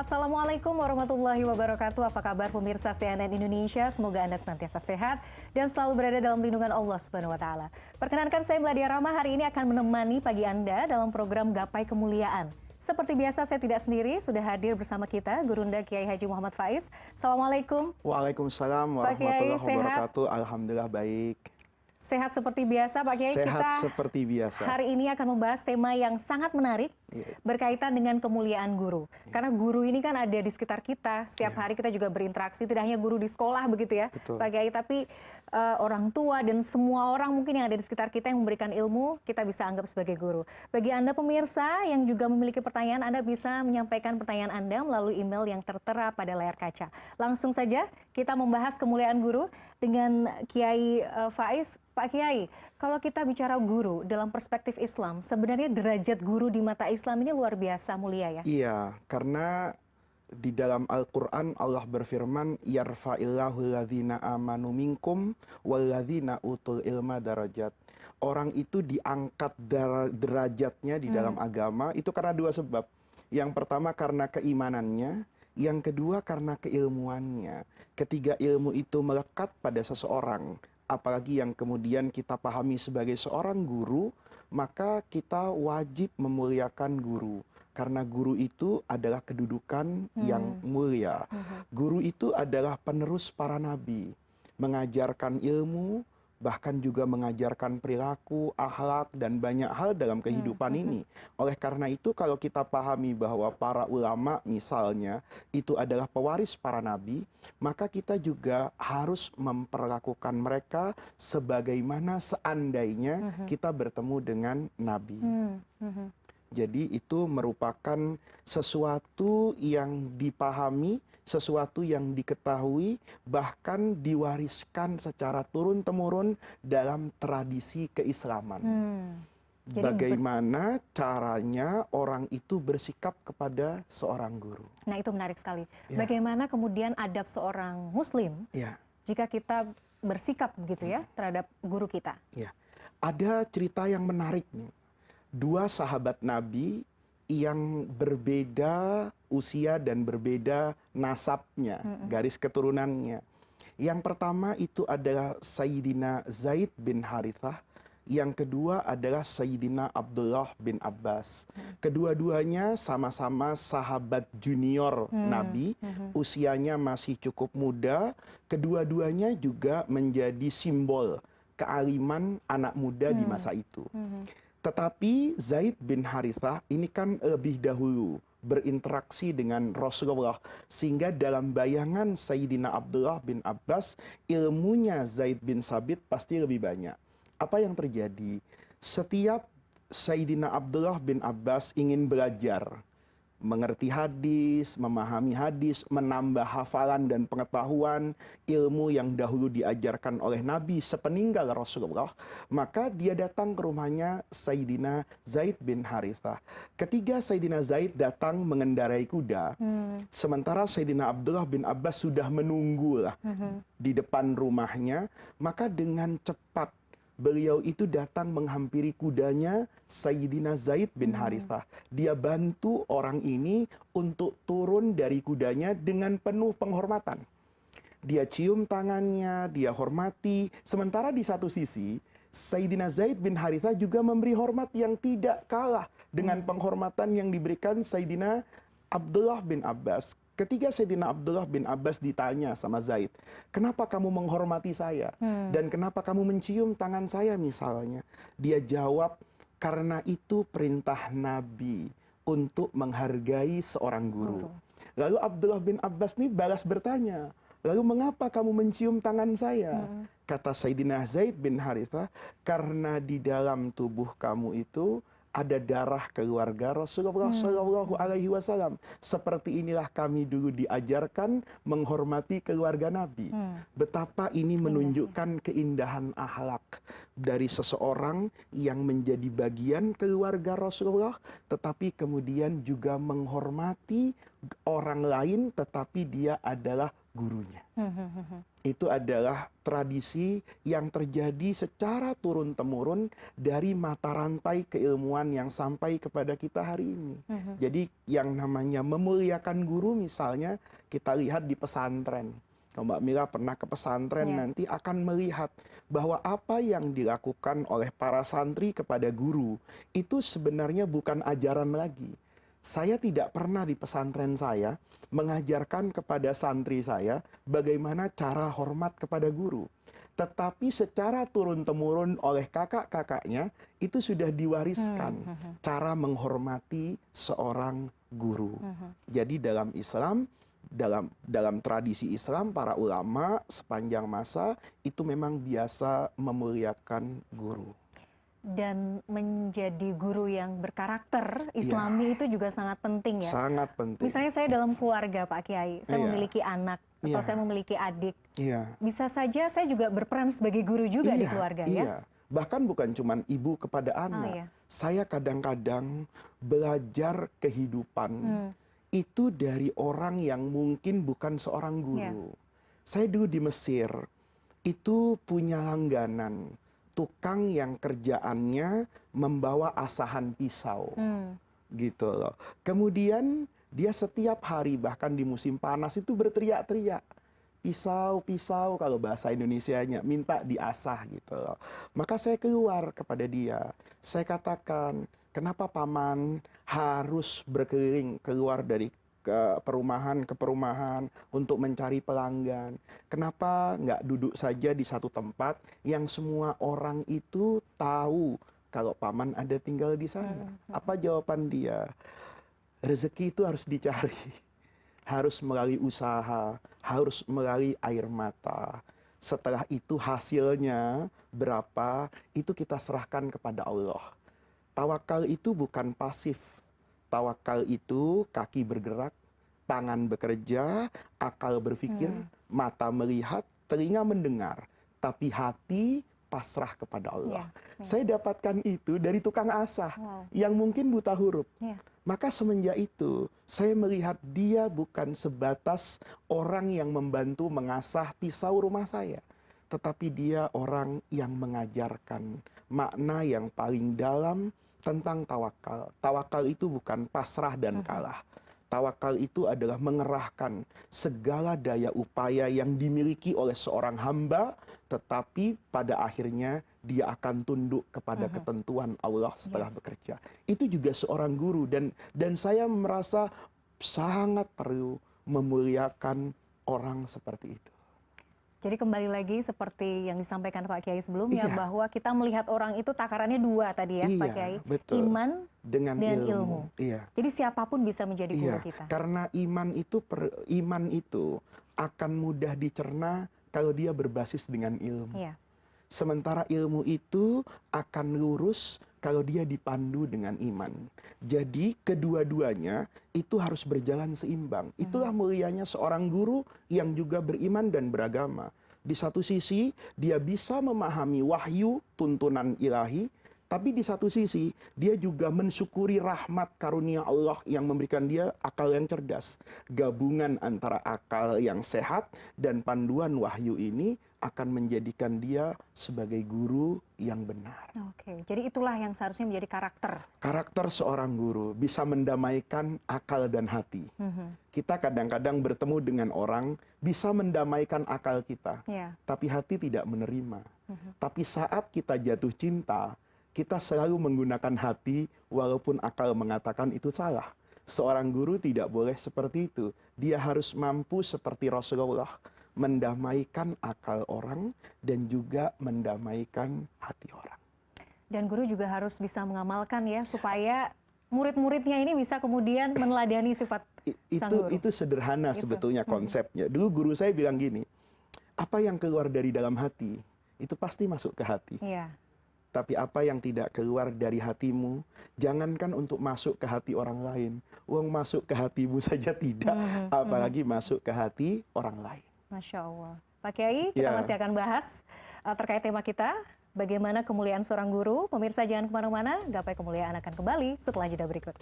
Assalamualaikum warahmatullahi wabarakatuh. Apa kabar pemirsa CNN Indonesia? Semoga Anda senantiasa sehat dan selalu berada dalam lindungan Allah Subhanahu wa taala. Perkenankan saya Meladia Rahma hari ini akan menemani pagi Anda dalam program Gapai Kemuliaan. Seperti biasa saya tidak sendiri, sudah hadir bersama kita Gurunda Kiai Haji Muhammad Faiz. Assalamualaikum. Waalaikumsalam warahmatullahi wabarakatuh. Alhamdulillah baik. Sehat seperti biasa Pak Kiai. Sehat seperti biasa. Hari ini akan membahas tema yang sangat menarik berkaitan dengan kemuliaan guru. Karena guru ini kan ada di sekitar kita. Setiap hari kita juga berinteraksi, tidak hanya guru di sekolah begitu ya Betul. Pak Kiai, tapi orang tua dan semua orang mungkin yang ada di sekitar kita yang memberikan ilmu, kita bisa anggap sebagai guru. Bagi Anda pemirsa yang juga memiliki pertanyaan, Anda bisa menyampaikan pertanyaan Anda melalui email yang tertera pada layar kaca. Langsung saja kita membahas kemuliaan guru dengan Kiai Faiz. Pak Kiai, kalau kita bicara guru dalam perspektif Islam, sebenarnya derajat guru di mata Islam ini luar biasa mulia ya? Iya, karena di dalam Al-Quran Allah berfirman, Yarfa'illahu ladzina amanu minkum walladzina utul ilma darajat. Orang itu diangkat derajatnya di dalam agama, itu karena dua sebab. Yang pertama karena keimanannya, yang kedua karena keilmuannya. Ketika ilmu itu melekat pada seseorang, apalagi yang kemudian kita pahami sebagai seorang guru, maka kita wajib memuliakan guru. Karena guru itu adalah kedudukan yang mulia. Guru itu adalah penerus para nabi. Mengajarkan ilmu, bahkan juga mengajarkan perilaku, akhlak, dan banyak hal dalam kehidupan ini. Oleh karena itu kalau kita pahami bahwa para ulama misalnya itu adalah pewaris para nabi, maka kita juga harus memperlakukan mereka sebagaimana seandainya kita bertemu dengan nabi. Jadi itu merupakan sesuatu yang dipahami, sesuatu yang diketahui, bahkan diwariskan secara turun-temurun dalam tradisi keislaman. Bagaimana caranya orang itu bersikap kepada seorang guru. Nah itu menarik sekali. Bagaimana kemudian adab seorang muslim jika kita bersikap begitu ya terhadap guru kita? Ada cerita yang menarik nih. Dua sahabat Nabi yang berbeda usia dan berbeda nasabnya, garis keturunannya. Yang pertama itu adalah Sayyidina Zaid bin Harithah, yang kedua adalah Sayyidina Abdullah bin Abbas. Kedua-duanya sama-sama sahabat junior Nabi, usianya masih cukup muda. Kedua-duanya juga menjadi simbol kealiman anak muda di masa itu. Tetapi Zaid bin Harithah ini kan lebih dahulu berinteraksi dengan Rasulullah. Sehingga dalam bayangan Sayyidina Abdullah bin Abbas, ilmunya Zaid bin Sabit pasti lebih banyak. Apa yang terjadi? Setiap Sayyidina Abdullah bin Abbas ingin belajar, mengerti hadis, memahami hadis, menambah hafalan dan pengetahuan ilmu yang dahulu diajarkan oleh Nabi sepeninggal Rasulullah, maka dia datang ke rumahnya Sayyidina Zaid bin Harithah. Ketika Sayyidina Zaid datang mengendarai kuda, sementara Sayyidina Abdullah bin Abbas sudah menunggu di depan rumahnya, maka dengan cepat beliau itu datang menghampiri kudanya Sayyidina Zaid bin Harithah. Dia bantu orang ini untuk turun dari kudanya dengan penuh penghormatan. Dia cium tangannya, dia hormati. Sementara di satu sisi, Sayyidina Zaid bin Harithah juga memberi hormat yang tidak kalah dengan penghormatan yang diberikan Sayyidina Abdullah bin Abbas. Ketika Sayyidina Abdullah bin Abbas ditanya sama Zaid, kenapa kamu menghormati saya? Dan kenapa kamu mencium tangan saya misalnya? Dia jawab, karena itu perintah Nabi untuk menghargai seorang guru. Lalu Abdullah bin Abbas ini balas bertanya, lalu mengapa kamu mencium tangan saya? Kata Sayyidina Zaid bin Harithah, karena di dalam tubuh kamu itu ada darah keluarga Rasulullah Shallallahu Alaihi Wasallam. Seperti inilah kami dulu diajarkan menghormati keluarga Nabi. Betapa ini menunjukkan keindahan akhlak dari seseorang yang menjadi bagian keluarga Rasulullah, tetapi kemudian juga menghormati orang lain, tetapi dia adalah gurunya. Itu adalah tradisi yang terjadi secara turun-temurun dari mata rantai keilmuan yang sampai kepada kita hari ini. Jadi yang namanya memuliakan guru misalnya kita lihat di pesantren. Kalau Mbak Mila pernah ke pesantren nanti akan melihat bahwa apa yang dilakukan oleh para santri kepada guru itu sebenarnya bukan ajaran lagi. Saya tidak pernah di pesantren saya mengajarkan kepada santri saya bagaimana cara hormat kepada guru. Tetapi secara turun-temurun oleh kakak-kakaknya itu sudah diwariskan cara menghormati seorang guru. Jadi dalam Islam, dalam tradisi Islam, para ulama sepanjang masa itu memang biasa memuliakan guru. Dan menjadi guru yang berkarakter Islami itu juga sangat penting ya. Sangat penting. Misalnya saya dalam keluarga Pak Kiai, saya memiliki anak atau saya memiliki adik. Bisa saja saya juga berperan sebagai guru juga di keluarga ya. Bahkan bukan cuma ibu kepada anak. Saya kadang-kadang belajar kehidupan itu dari orang yang mungkin bukan seorang guru. Saya dulu di Mesir itu punya langganan tukang yang kerjaannya membawa asahan pisau, gitu loh. Kemudian dia setiap hari bahkan di musim panas itu berteriak-teriak, pisau, pisau kalau bahasa Indonesianya, minta diasah gitu loh. Maka saya keluar kepada dia, saya katakan, kenapa paman harus berkeliling keluar dari ke perumahan untuk mencari pelanggan? Kenapa nggak duduk saja di satu tempat yang semua orang itu tahu kalau paman ada tinggal di sana? Apa jawaban dia? Rezeki itu harus dicari, harus melalui usaha, harus melalui air mata. Setelah itu hasilnya berapa, itu kita serahkan kepada Allah. Tawakal itu bukan pasif. Tawakal itu kaki bergerak, tangan bekerja, akal berpikir, mata melihat, telinga mendengar. Tapi hati pasrah kepada Allah. Saya dapatkan itu dari tukang asah yang mungkin buta huruf. Maka semenjak itu saya melihat dia bukan sebatas orang yang membantu mengasah pisau rumah saya. Tetapi dia orang yang mengajarkan makna yang paling dalam tentang tawakal. Tawakal itu bukan pasrah dan kalah. Tawakal itu adalah mengerahkan segala daya upaya yang dimiliki oleh seorang hamba, tetapi pada akhirnya dia akan tunduk kepada ketentuan Allah setelah bekerja. Itu juga seorang guru dan saya merasa sangat perlu memuliakan orang seperti itu. Jadi kembali lagi seperti yang disampaikan Pak Kiai sebelumnya, bahwa kita melihat orang itu takarannya dua tadi ya Pak Kiai. Betul. Iman dengan ilmu. Jadi siapapun bisa menjadi guru kita. Karena iman itu akan mudah dicerna kalau dia berbasis dengan ilmu. Sementara ilmu itu akan lurus kalau dia dipandu dengan iman. Jadi kedua-duanya itu harus berjalan seimbang. Itulah mulianya seorang guru yang juga beriman dan beragama. Di satu sisi dia bisa memahami wahyu tuntunan ilahi, tapi di satu sisi dia juga mensyukuri rahmat karunia Allah yang memberikan dia akal yang cerdas. Gabungan antara akal yang sehat dan panduan wahyu ini akan menjadikan dia sebagai guru yang benar. Oke, jadi itulah yang seharusnya menjadi karakter. Karakter seorang guru bisa mendamaikan akal dan hati. Kita kadang-kadang bertemu dengan orang bisa mendamaikan akal kita, tapi hati tidak menerima. Tapi saat kita jatuh cinta, kita selalu menggunakan hati walaupun akal mengatakan itu salah. Seorang guru tidak boleh seperti itu. Dia harus mampu seperti Rasulullah, mendamaikan akal orang dan juga mendamaikan hati orang. Dan guru juga harus bisa mengamalkan ya, supaya murid-muridnya ini bisa kemudian meneladani sifat sang guru. Itu sederhana sebetulnya konsepnya. Dulu guru saya bilang gini, apa yang keluar dari dalam hati, itu pasti masuk ke hati. Tapi apa yang tidak keluar dari hatimu, jangankan untuk masuk ke hati orang lain. Uang masuk ke hatimu saja tidak, apalagi masuk ke hati orang lain. Masya Allah. Pak Kiai, kita masih akan bahas terkait tema kita, bagaimana kemuliaan seorang guru. Pemirsa jangan kemana-mana, gapai kemuliaan akan kembali setelah jeda berikut.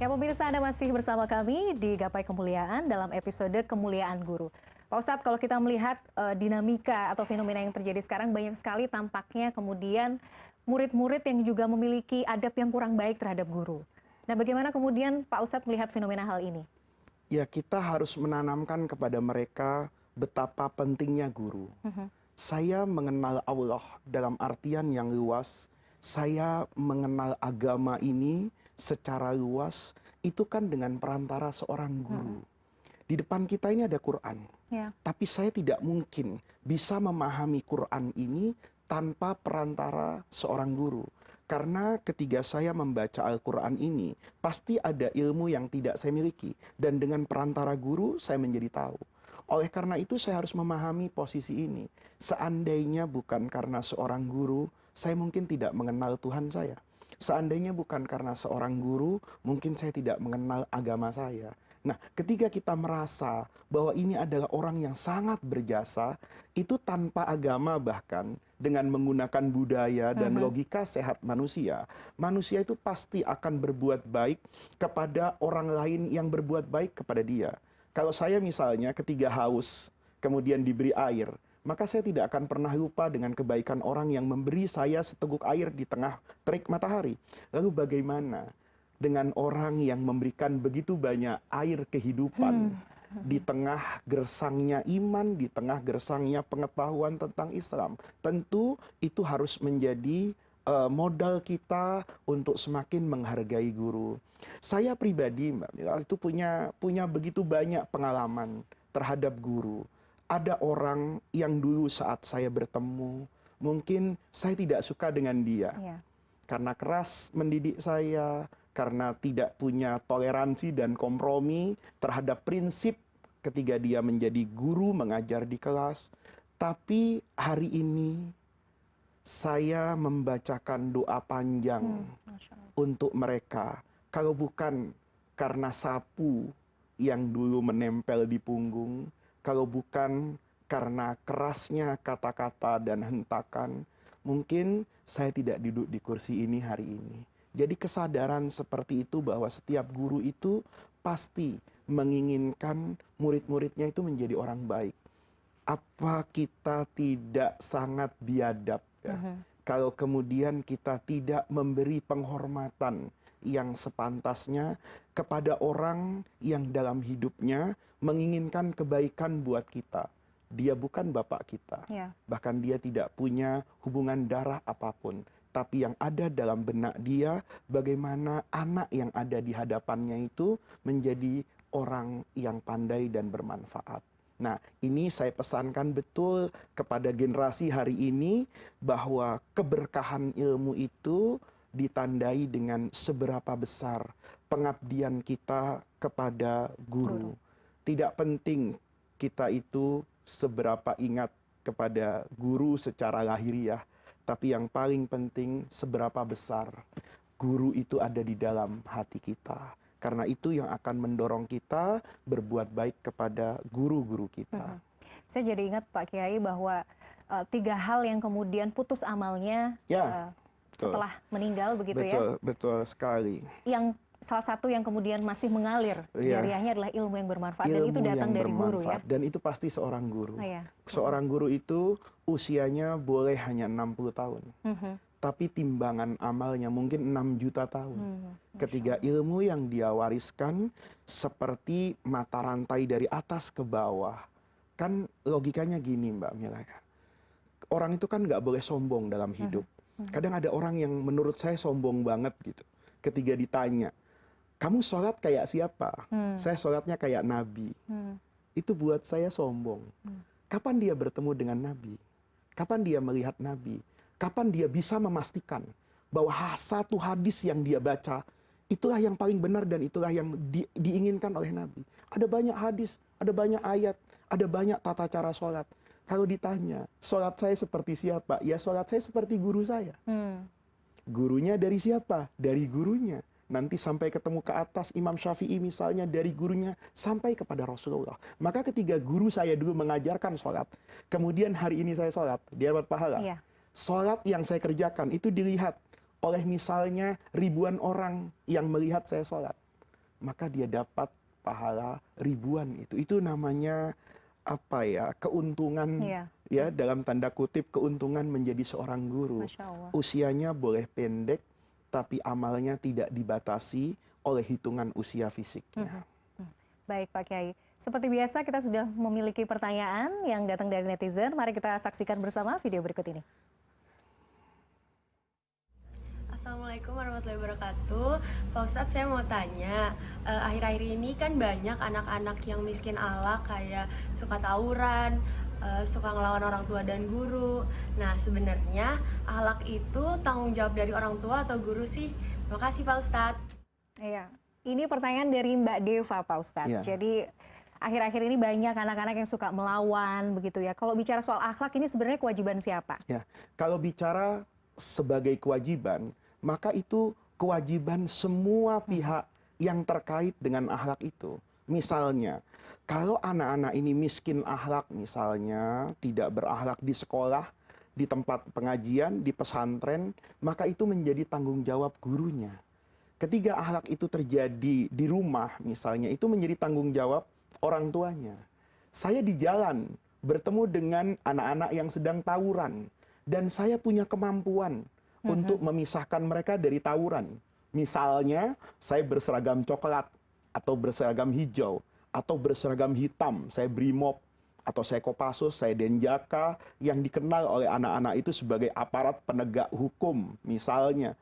Ya pemirsa, Anda masih bersama kami di Gapai Kemuliaan dalam episode Kemuliaan Guru. Pak Ustadz, kalau kita melihat dinamika atau fenomena yang terjadi sekarang, banyak sekali tampaknya kemudian murid-murid yang juga memiliki adab yang kurang baik terhadap guru. Nah, bagaimana kemudian Pak Ustadz melihat fenomena hal ini? Ya, kita harus menanamkan kepada mereka betapa pentingnya guru. Saya mengenal Allah dalam artian yang luas. Saya mengenal agama ini secara luas, itu kan dengan perantara seorang guru. Di depan kita ini ada Quran. Ya. Tapi saya tidak mungkin bisa memahami Quran ini tanpa perantara seorang guru. Karena ketika saya membaca Al-Quran ini, pasti ada ilmu yang tidak saya miliki. Dan dengan perantara guru, saya menjadi tahu. Oleh karena itu saya harus memahami posisi ini. Seandainya bukan karena seorang guru, saya mungkin tidak mengenal Tuhan saya. Seandainya bukan karena seorang guru, mungkin saya tidak mengenal agama saya. Nah, ketika kita merasa bahwa ini adalah orang yang sangat berjasa, itu tanpa agama bahkan, dengan menggunakan budaya dan logika sehat manusia, manusia itu pasti akan berbuat baik kepada orang lain yang berbuat baik kepada dia. Kalau saya misalnya ketika haus, kemudian diberi air, maka saya tidak akan pernah lupa dengan kebaikan orang yang memberi saya seteguk air di tengah terik matahari. Lalu bagaimana dengan orang yang memberikan begitu banyak air kehidupan di tengah gersangnya iman, di tengah gersangnya pengetahuan tentang Islam? Tentu itu harus menjadi modal kita untuk semakin menghargai guru. Saya pribadi, Mbak Mila, itu punya begitu banyak pengalaman terhadap guru. Ada orang yang dulu saat saya bertemu, mungkin saya tidak suka dengan dia. Ya. Karena keras mendidik saya, karena tidak punya toleransi dan kompromi terhadap prinsip ketika dia menjadi guru mengajar di kelas. Tapi hari ini saya membacakan doa panjang untuk mereka. Kalau bukan karena sapu yang dulu menempel di punggung, kalau bukan karena kerasnya kata-kata dan hentakan, mungkin saya tidak duduk di kursi ini hari ini. Jadi kesadaran seperti itu bahwa setiap guru itu pasti menginginkan murid-muridnya itu menjadi orang baik. Apa kita tidak sangat biadab ya? Kalau kemudian kita tidak memberi penghormatan yang sepantasnya kepada orang yang dalam hidupnya menginginkan kebaikan buat kita. Dia bukan bapak kita. Ya. Bahkan dia tidak punya hubungan darah apapun. Tapi yang ada dalam benak dia, bagaimana anak yang ada di hadapannya itu menjadi orang yang pandai dan bermanfaat. Nah, ini saya pesankan betul kepada generasi hari ini bahwa keberkahan ilmu itu ditandai dengan seberapa besar pengabdian kita kepada guru. Tidak penting kita itu seberapa ingat kepada guru secara lahiriah, tapi yang paling penting seberapa besar guru itu ada di dalam hati kita. Karena itu yang akan mendorong kita berbuat baik kepada guru-guru kita. Saya jadi ingat Pak Kiai bahwa 3 hal yang kemudian putus amalnya setelah meninggal begitu ya. Betul sekali. Yang salah satu yang kemudian masih mengalir jariahnya adalah ilmu yang bermanfaat, dan itu datang dari guru ya. Dan itu pasti seorang guru. Iya. Seorang guru itu usianya boleh hanya 60 tahun. Tapi timbangan amalnya mungkin 6 juta tahun. Ketika ilmu yang dia wariskan seperti mata rantai dari atas ke bawah. Kan logikanya gini Mbak Mila ya. Orang itu kan nggak boleh sombong dalam hidup. Kadang ada orang yang menurut saya sombong banget gitu. Ketika ditanya, kamu sholat kayak siapa? Saya sholatnya kayak Nabi. Itu buat saya sombong. Kapan dia bertemu dengan Nabi? Kapan dia melihat Nabi? Kapan dia bisa memastikan bahwa satu hadis yang dia baca, itulah yang paling benar dan itulah yang diinginkan oleh Nabi. Ada banyak hadis, ada banyak ayat, ada banyak tata cara sholat. Kalau ditanya, sholat saya seperti siapa? Ya sholat saya seperti guru saya. Gurunya dari siapa? Dari gurunya. Nanti sampai ketemu ke atas Imam Syafi'i misalnya, dari gurunya sampai kepada Rasulullah. Maka ketika guru saya dulu mengajarkan sholat, kemudian hari ini saya sholat, dia dapat pahala. Iya. Sholat yang saya kerjakan itu dilihat oleh misalnya ribuan orang yang melihat saya sholat. maka dia dapat pahala ribuan itu. Itu namanya apa ya? Keuntungan, Iya. ya, dalam tanda kutip keuntungan menjadi seorang guru. Masya Allah. Usianya boleh pendek, tapi amalnya tidak dibatasi oleh hitungan usia fisiknya. Baik Pak Kiai, seperti biasa kita sudah memiliki pertanyaan yang datang dari netizen. Mari kita saksikan bersama video berikut ini. Assalamualaikum warahmatullahi wabarakatuh. Pak Ustadz, saya mau tanya, akhir-akhir ini kan banyak anak-anak yang miskin akhlak, kayak suka tawuran, suka ngelawan orang tua dan guru. Nah, sebenarnya akhlak itu tanggung jawab dari orang tua atau guru sih? Terima kasih Pak Ustadz. Iya, ini pertanyaan dari Mbak Deva Pak Ustadz. Iya. Jadi akhir-akhir ini banyak anak-anak yang suka melawan begitu ya. Kalau bicara soal akhlak ini sebenarnya kewajiban siapa? Ya, kalau bicara sebagai kewajiban, maka itu kewajiban semua pihak yang terkait dengan akhlak itu. Misalnya, kalau anak-anak ini miskin akhlak, misalnya tidak berakhlak di sekolah, di tempat pengajian, di pesantren, maka itu menjadi tanggung jawab gurunya. Ketika akhlak itu terjadi di rumah, misalnya, itu menjadi tanggung jawab orang tuanya. Saya di jalan bertemu dengan anak-anak yang sedang tawuran, dan saya punya kemampuan untuk memisahkan mereka dari tawuran. Misalnya, saya berseragam coklat, atau berseragam hijau, atau berseragam hitam, saya brimob, atau saya Kopassus, saya Denjaka, yang dikenal oleh anak-anak itu sebagai aparat penegak hukum. Misalnya,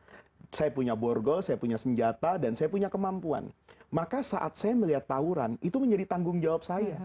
saya punya borgol, saya punya senjata, dan saya punya kemampuan. Maka saat saya melihat tawuran, itu menjadi tanggung jawab saya.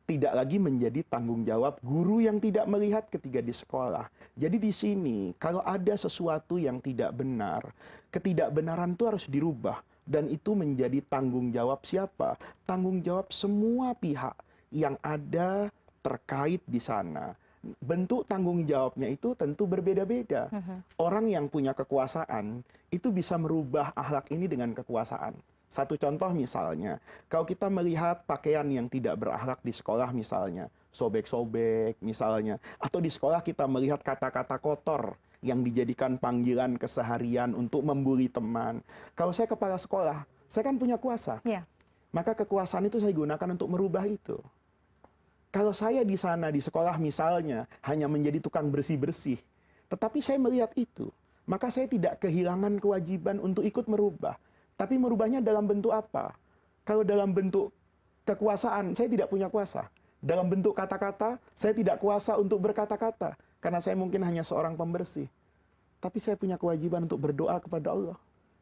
Tidak lagi menjadi tanggung jawab guru yang tidak melihat ketika di sekolah. Jadi di sini, kalau ada sesuatu yang tidak benar, ketidakbenaran itu harus dirubah. Dan itu menjadi tanggung jawab siapa? Tanggung jawab semua pihak yang ada terkait di sana. Bentuk tanggung jawabnya itu tentu berbeda-beda. Orang yang punya kekuasaan, itu bisa merubah akhlak ini dengan kekuasaan. Satu contoh misalnya, kalau kita melihat pakaian yang tidak berakhlak di sekolah misalnya, sobek-sobek misalnya, atau di sekolah kita melihat kata-kata kotor yang dijadikan panggilan keseharian untuk membuli teman. Kalau saya kepala sekolah, saya kan punya kuasa. Ya. Maka kekuasaan itu saya gunakan untuk merubah itu. Kalau saya di sana di sekolah misalnya hanya menjadi tukang bersih-bersih, tetapi saya melihat itu, maka saya tidak kehilangan kewajiban untuk ikut merubah. Tapi merubahnya dalam bentuk apa? Kalau dalam bentuk kekuasaan, saya tidak punya kuasa. Dalam bentuk kata-kata, saya tidak kuasa untuk berkata-kata. Karena saya mungkin hanya seorang pembersih. Tapi saya punya kewajiban untuk berdoa kepada Allah.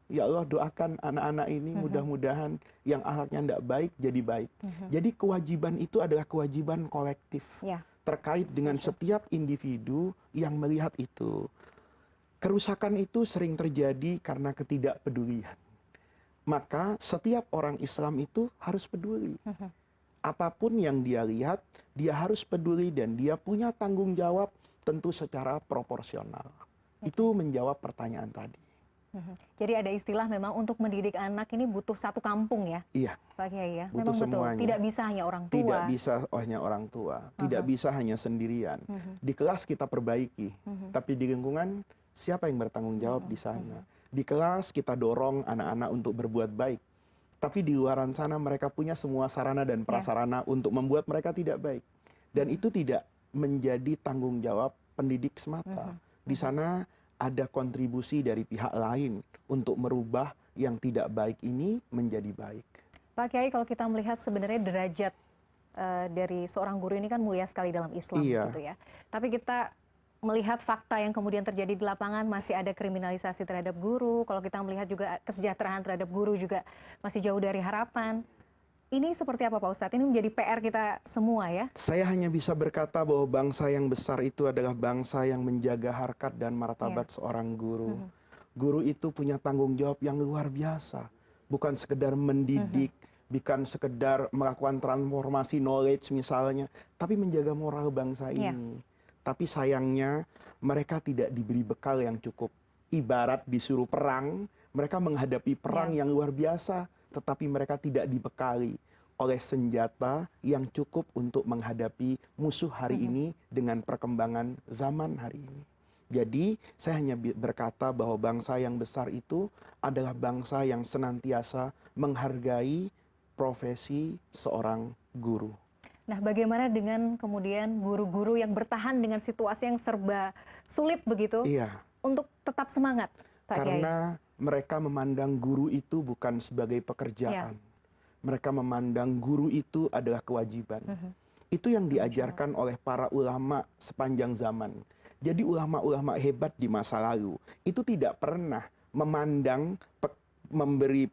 Ya Allah, doakan anak-anak ini mudah-mudahan yang akhlaknya tidak baik jadi baik. Jadi kewajiban itu adalah kewajiban kolektif. Ya. Terkait dengan setiap individu yang melihat itu. Kerusakan itu sering terjadi karena ketidakpedulian. Maka setiap orang Islam itu harus peduli. Apapun yang dia lihat, dia harus peduli dan dia punya tanggung jawab tentu secara proporsional. Itu menjawab pertanyaan tadi. Jadi ada istilah memang untuk mendidik anak ini butuh satu kampung ya, Iya, Pak Kiai ya. butuh Memang betul, semuanya. tidak bisa hanya orang tua. Tidak bisa hanya orang tua, tidak bisa hanya sendirian. Di kelas kita perbaiki, tapi di lingkungan siapa yang bertanggung jawab di sana? Di kelas kita dorong anak-anak untuk berbuat baik. Tapi di luaran sana mereka punya semua sarana dan prasarana untuk membuat mereka tidak baik. Dan itu tidak menjadi tanggung jawab pendidik semata. Di sana ada kontribusi dari pihak lain untuk merubah yang tidak baik ini menjadi baik. Pak Kiai, kalau kita melihat sebenarnya derajat dari seorang guru ini kan mulia sekali dalam Islam gitu ya. Tapi kita melihat fakta yang kemudian terjadi di lapangan, masih ada kriminalisasi terhadap guru. Kalau kita melihat juga kesejahteraan terhadap guru juga masih jauh dari harapan. Ini seperti apa Pak Ustadz? Ini menjadi PR kita semua ya. Saya hanya bisa berkata bahwa bangsa yang besar itu adalah bangsa yang menjaga harkat dan martabat seorang guru. Guru itu punya tanggung jawab yang luar biasa. Bukan sekedar mendidik, bukan sekedar melakukan transformasi knowledge misalnya, tapi menjaga moral bangsa ini. Tapi sayangnya mereka tidak diberi bekal yang cukup. Ibarat disuruh perang, mereka menghadapi perang yang luar biasa, tetapi mereka tidak dibekali oleh senjata yang cukup untuk menghadapi musuh hari ini dengan perkembangan zaman hari ini. Jadi saya hanya berkata bahwa bangsa yang besar itu adalah bangsa yang senantiasa menghargai profesi seorang guru. Nah, bagaimana dengan kemudian guru-guru yang bertahan dengan situasi yang serba sulit begitu Iya, untuk tetap semangat, Pak Kiai? karena mereka memandang guru itu bukan sebagai Ya. pekerjaan. Mereka memandang guru itu adalah kewajiban. Itu yang diajarkan oleh para ulama sepanjang zaman. Jadi ulama-ulama hebat di masa lalu itu tidak pernah memandang memberi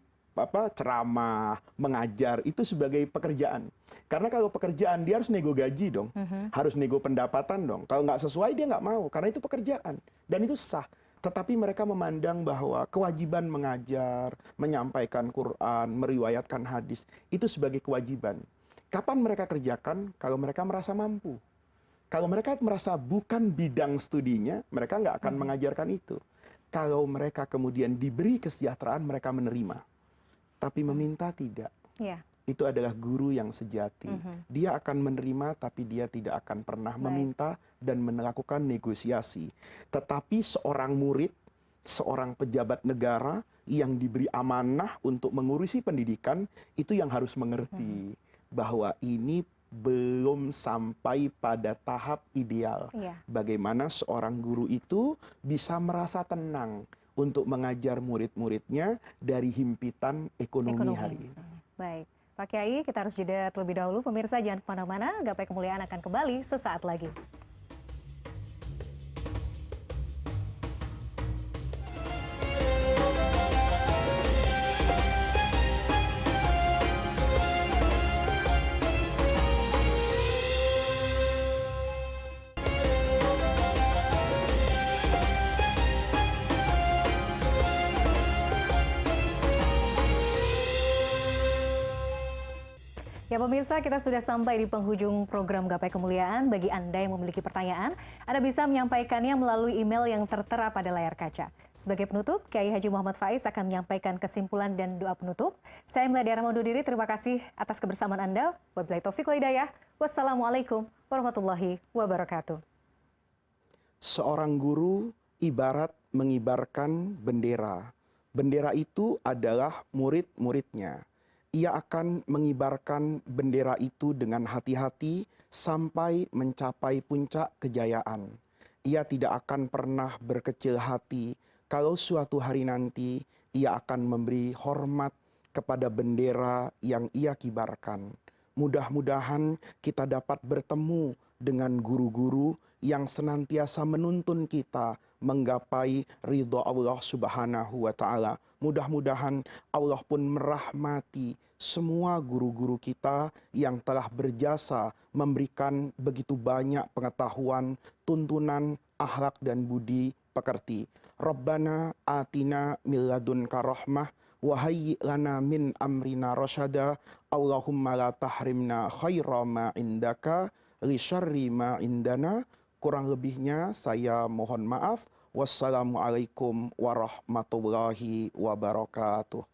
ceramah, mengajar itu sebagai pekerjaan. Karena kalau pekerjaan dia harus nego gaji dong, harus nego pendapatan dong. Kalau nggak sesuai dia nggak mau, karena itu pekerjaan dan itu sah. Tetapi mereka memandang bahwa kewajiban mengajar, menyampaikan Quran, meriwayatkan hadis itu sebagai kewajiban. Kapan mereka kerjakan? Kalau mereka merasa mampu. Kalau mereka merasa bukan bidang studinya, mereka nggak akan mengajarkan itu. Kalau mereka kemudian diberi kesejahteraan, mereka menerima. Tapi meminta tidak. Ya. Itu adalah guru yang sejati. Dia akan menerima tapi dia tidak akan pernah meminta dan melakukan negosiasi. Tetapi seorang murid, seorang pejabat negara yang diberi amanah untuk mengurusi pendidikan, itu yang harus mengerti bahwa ini belum sampai pada tahap ideal. Iya. Bagaimana seorang guru itu bisa merasa tenang untuk mengajar murid-muridnya dari himpitan ekonomi hari ini. Baik, Pak Kiai, kita harus jeda terlebih dahulu. Pemirsa jangan kemana-mana, Gapai Kemuliaan akan kembali sesaat lagi. Ya pemirsa, kita sudah sampai di penghujung program Gapai Kemuliaan. Bagi Anda yang memiliki pertanyaan, Anda bisa menyampaikannya melalui email yang tertera pada layar kaca. Sebagai penutup, Kiai Haji Muhammad Faiz akan menyampaikan kesimpulan dan doa penutup. Saya Meladia Rahma undur diri, terima kasih atas kebersamaan Anda. Wabillahi taufiq wal hidayah. Wassalamualaikum warahmatullahi wabarakatuh. Seorang guru ibarat mengibarkan bendera. Bendera itu adalah murid-muridnya. Ia akan mengibarkan bendera itu dengan hati-hati sampai mencapai puncak kejayaan. Ia tidak akan pernah berkecil hati kalau suatu hari nanti ia akan memberi hormat kepada bendera yang ia kibarkan. Mudah-mudahan kita dapat bertemu dengan guru-guru yang senantiasa menuntun kita menggapai ridho Allah Subhanahu wa Ta'ala. Mudah-mudahan Allah pun merahmati semua guru-guru kita yang telah berjasa memberikan begitu banyak pengetahuan, tuntunan, akhlak dan budi pekerti. Rabbana atina min ladunka rahmah wa hayyi' lana min amrina rasyada. Allahumma la tahrimna khaira ma indaka li syarri ma indana. Kurang lebihnya saya mohon maaf. Wassalamualaikum warahmatullahi wabarakatuh.